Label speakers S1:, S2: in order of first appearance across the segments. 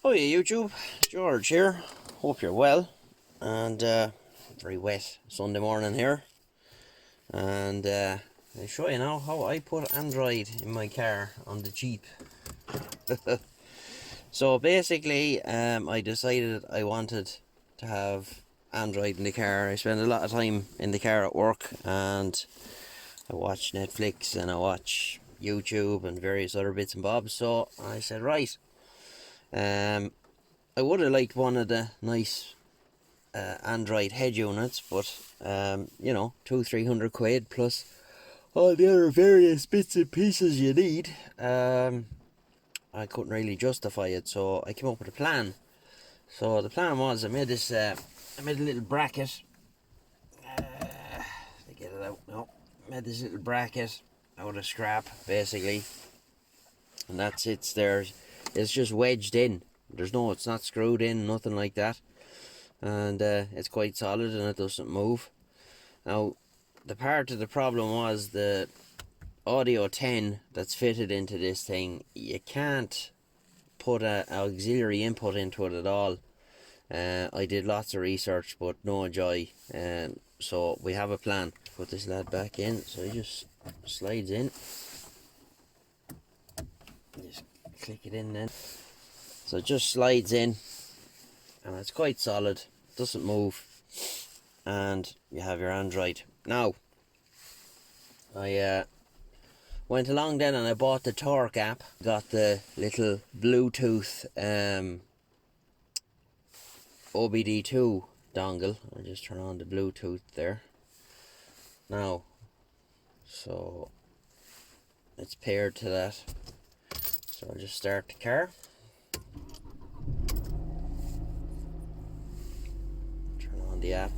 S1: Oh yeah, YouTube, George here. Hope you're well. And very wet Sunday morning here. And I'll show you now how I put Android in my car on the Jeep. So basically, I decided I wanted to have Android in the car. I spend a lot of time in the car at work, and I watch Netflix and I watch YouTube and various other bits and bobs. So I said, right. I would have liked one of the nice Android head units, but you know, 200-300 quid plus all the other various bits and pieces you need. I couldn't really justify it, so I came up with a plan. So the plan was I made this. I made a little bracket. To get it out now. Made this little bracket out of scrap, basically, and that's it. There, it's just wedged in. It's not screwed in, nothing like that. And it's quite solid and it doesn't move. Now, the part of the problem was the Audio 10 that's fitted into this thing. You can't put an auxiliary input into it at all. I did lots of research, but no joy. So we have a plan. Put this lad back in, so he just slides in. Just click it in then. So it just slides in, and it's quite solid, doesn't move, and you have your Android. Now, I went along then and I bought the Torque app, got the little Bluetooth OBD2 dongle. I'll just turn on the Bluetooth there. Now, so it's paired to that. So I'll just start the car. Turn on the app.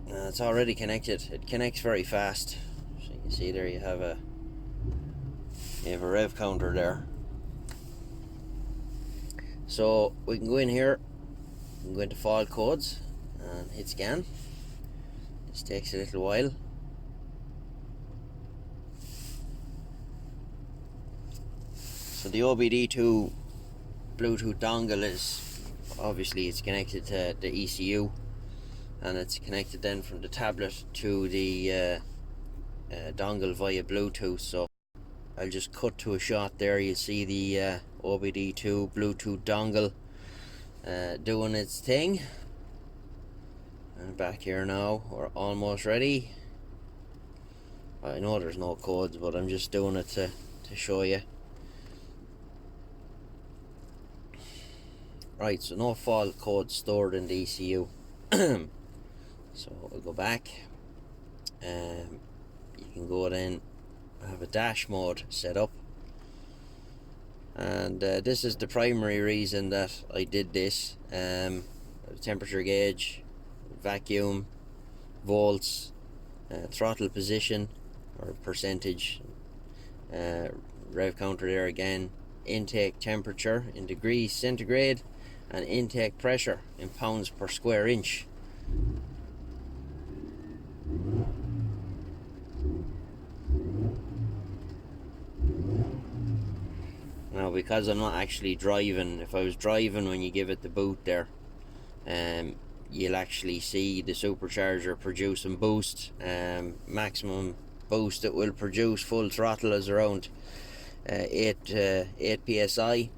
S1: It's already connected. It connects very fast. So you can see there you have a rev counter there. So we can go in here, we can go into fault codes and hit scan. This takes a little while. So the OBD2 Bluetooth dongle is obviously it's connected to the ECU, and it's connected then from the tablet to the dongle via Bluetooth. So I'll just cut to a shot there. You see the OBD2 Bluetooth dongle doing its thing. And back here now, we're almost ready. I know there's no codes, but I'm just doing it to show you. Right, so no fault code stored in the ECU. So I'll go back. You can go then. I have a dash mode set up, and this is the primary reason that I did this. Temperature gauge, vacuum, volts, throttle position or percentage, rev counter there again, intake temperature in degrees centigrade, and intake pressure in pounds per square inch. Now, because I'm not actually driving, if I was driving when you give it the boot there, you'll actually see the supercharger producing boost. Maximum boost it will produce full throttle is around 8 psi.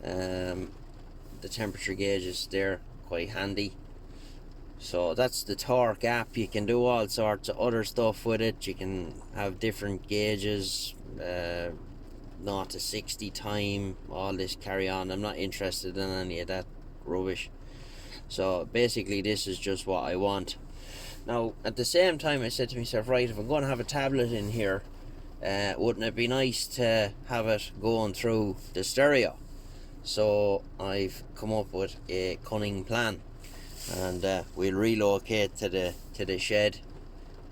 S1: The temperature gauge is there, quite handy. So that's the Torque app. You can do all sorts of other stuff with it. You can have different gauges, 0 to 60 time, all this carry on. I'm not interested in any of that rubbish. So basically this is just what I want. Now at the same time I said to myself, right, if I'm going to have a tablet in here, wouldn't it be nice to have it going through the stereo? So I've come up with a cunning plan, and we'll relocate to the shed,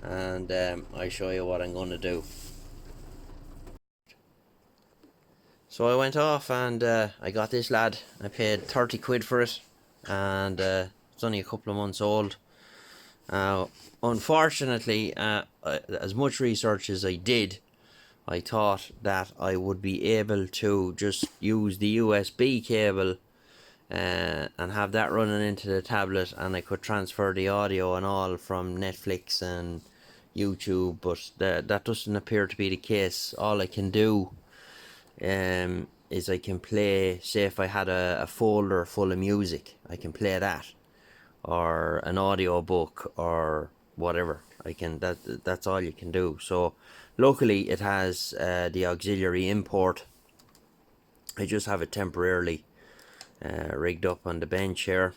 S1: and I'll show you what I'm going to do. So I went off and I got this lad. I paid 30 quid for it, and it's only a couple of months old. Unfortunately, as much research as I did, I thought that I would be able to just use the USB cable and have that running into the tablet, and I could transfer the audio and all from Netflix and YouTube, but that doesn't appear to be the case. All I can do is I can play, say if I had a folder full of music, I can play that, or an audio book or whatever. That's all you can do. So luckily it has the auxiliary import. I just have it temporarily rigged up on the bench here,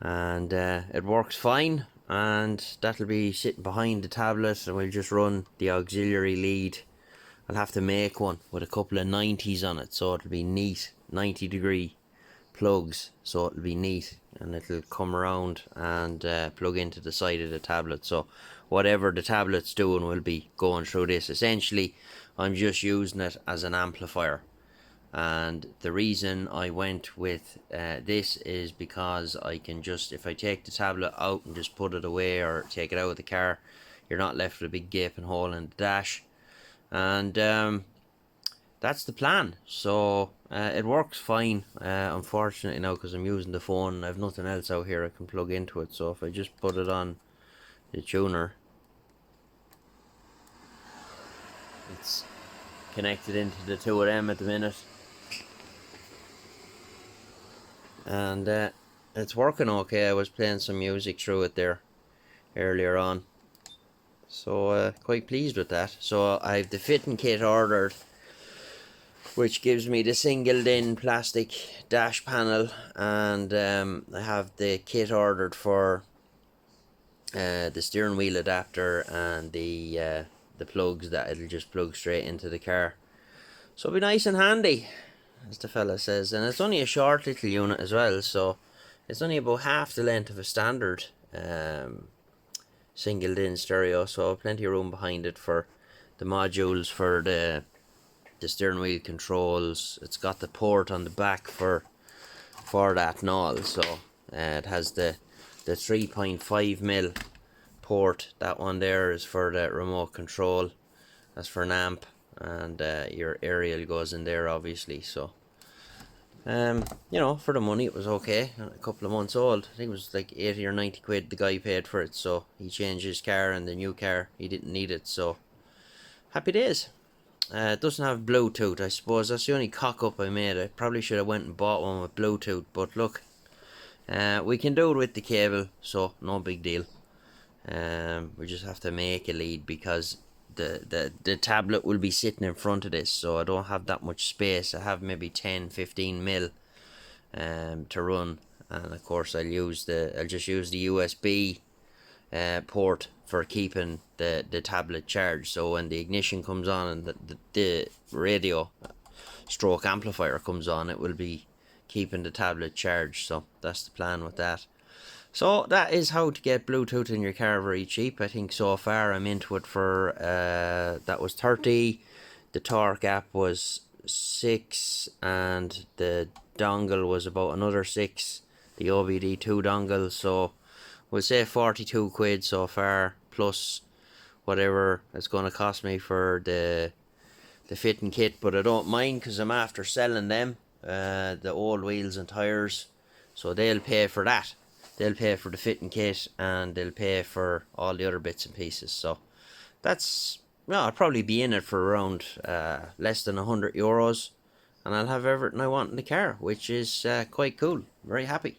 S1: and it works fine, and that'll be sitting behind the tablet, and we'll just run the auxiliary lead. I'll have to make one with a couple of 90s on it, so it'll be neat, 90-degree plugs, so it'll be neat, and it'll come around and plug into the side of the tablet, so whatever the tablet's doing will be going through this. Essentially I'm just using it as an amplifier, and the reason I went with this is because I can just, if I take the tablet out and just put it away or take it out of the car, you're not left with a big gaping hole in the dash, and that's the plan. So it works fine. Unfortunately now, because I'm using the phone and I've nothing else out here I can plug into it, so if I just put it on the tuner, it's connected into the two of them at the minute, and it's working okay. I was playing some music through it there earlier on, so quite pleased with that. So I have the fitting kit ordered, which gives me the singled in plastic dash panel, and I have the kit ordered for the steering wheel adapter and the plugs that it'll just plug straight into the car. So it'll be nice and handy, as the fella says, and it's only a short little unit as well, so it's only about half the length of a standard singled in stereo, so plenty of room behind it for the modules for the steering wheel controls. It's got the port on the back for that and all, so it has the 3.5mm port. That one there is for the remote control, that's for an amp, and your aerial goes in there obviously. So you know, for the money it was okay. A couple of months old, I think it was like 80 or 90 quid the guy paid for it, so he changed his car, and the new car he didn't need it, so happy days. It doesn't have Bluetooth. I suppose that's the only cock up I made. I probably should have went and bought one with Bluetooth, but look, we can do it with the cable, so no big deal. We just have to make a lead, because the tablet will be sitting in front of this, so I don't have that much space. I have maybe 10-15 mil to run, and of course I'll just use the USB port for keeping the tablet charged. So when the ignition comes on and the radio stroke amplifier comes on, it will be keeping the tablet charged. So that's the plan with that. So that is how to get Bluetooth in your car very cheap. I think so far I'm into it for that was 30, the Torque app was 6, and the dongle was about another 6, the OBD2 dongle. So we'll say 42 quid so far, plus whatever it's going to cost me for the fitting kit. But I don't mind, because I'm after selling them, the old wheels and tyres, so they'll pay for that. They'll pay for the fitting kit, and they'll pay for all the other bits and pieces. So that's, well, I'll probably be in it for around less than €100, and I'll have everything I want in the car, which is quite cool. Very happy.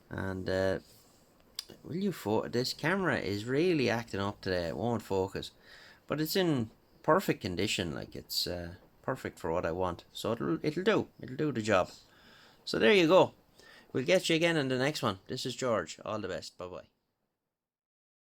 S1: And will you this camera is really acting up today. It won't focus, but it's in perfect condition. Like, it's perfect for what I want, so it'll do the job. So there you go. We'll get you again in the next one. This is George. All the best. Bye bye.